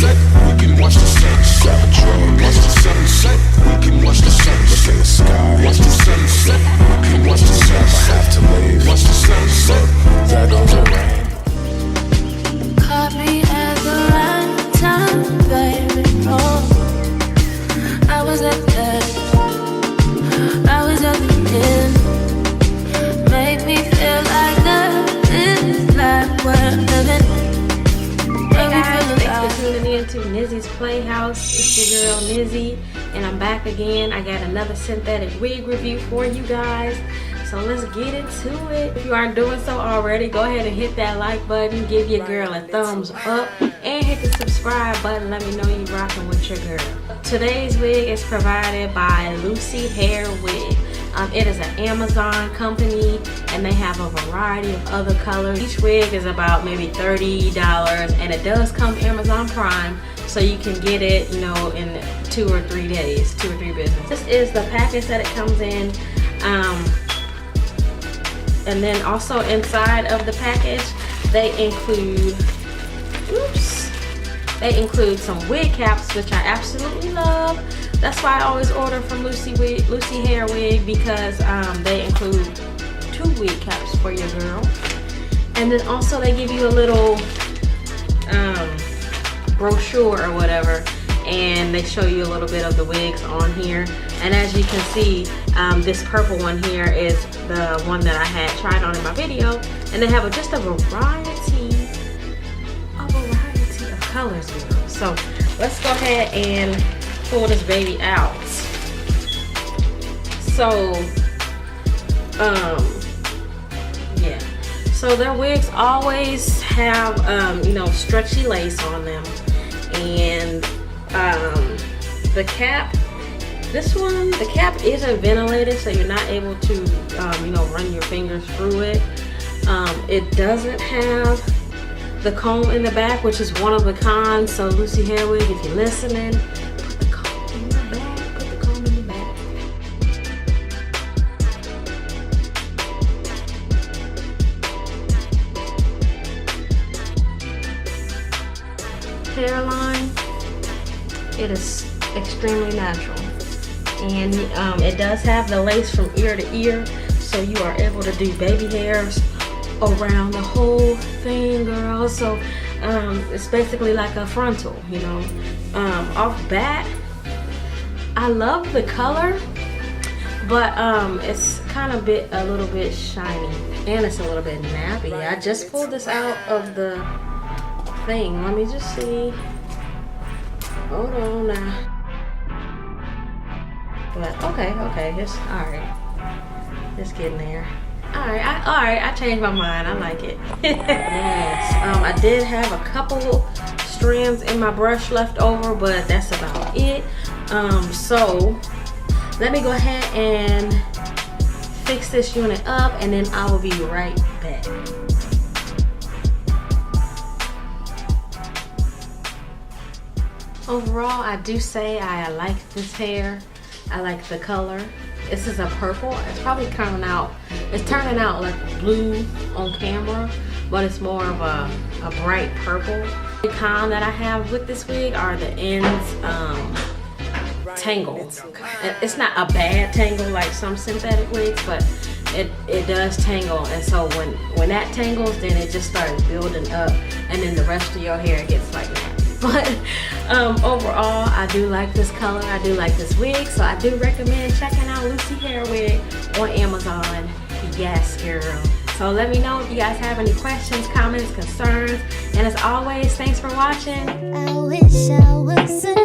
sunset. We can watch the sunset. Watch the sunset. We can watch the sunset. Look at the sky. Watch the sunset. We can watch the sunset. I have to leave. Watch the sunset. There goes the rain. Caught me at the right time, baby. Oh, I was at the end. I was at the end. Make me feel like this is life we're living. Hey guys, thanks for tuning in to Nizzysplayhouse. It's your girl Nizzy, and I'm back again. I got another synthetic wig review for you guys. So let's get into it. If you aren't doing so already, go ahead and hit that like button, give your girl a thumbs up, and hit the subscribe button. Let me know you rocking with your girl. Today's wig is provided by Lucy Hair Wig. It is an Amazon company, and they have a variety of other colors. Each wig is about maybe $30, and it does come Amazon Prime, so you can get it, you know, in 2 or 3 days, 2 or 3 business. This is the package that it comes in. And then also inside of the package, they include some wig caps, which I absolutely love. That's why I always order from Lucy Hair Wig, because they include 2 wig caps for your girl. And then also they give you a little brochure or whatever, and they show you a little bit of the wigs on here. And as you can see, this purple one here is the one that I had tried on in my video, and they have just a variety of colors here. So let's go ahead and pull this baby out. So yeah, so their wigs always have you know, stretchy lace on them, and the cap, this one, the cap isn't ventilated, so you're not able to you know, run your fingers through it. It doesn't have the comb in the back, which is one of the cons. So Lucy Hair Wig, if you're listening, put the comb in the back, put the comb in the back. Hairline, it is extremely natural, and it does have the lace from ear to ear, so you are able to do baby hairs around the whole thing, girl. So it's basically like a frontal, you know. Off back, I love the color, but it's kind of a little bit shiny, and it's a little bit nappy. I just pulled this out of the thing. Let me just see. Hold on now. But okay, it's all right. It's getting there. All right, I changed my mind. I like it. Yes, I did have a couple strands in my brush left over, but that's about it. So let me go ahead and fix this unit up, and then I will be right back. Overall, I do say I like this hair. I like the color. This is a purple. It's probably turning out like blue on camera, but it's more of a bright purple. The con that I have with this wig are the ends tangled. It's not a bad tangle like some synthetic wigs, but it does tangle, and so when that tangles, then it just starts building up, and then the rest of your hair gets like that. But overall, I do like this color. I do like this wig, so I do recommend checking out Lucy Hair Wig on Amazon. Yes, girl. So let me know if you guys have any questions, comments, concerns, and as always, thanks for watching. I wish I was a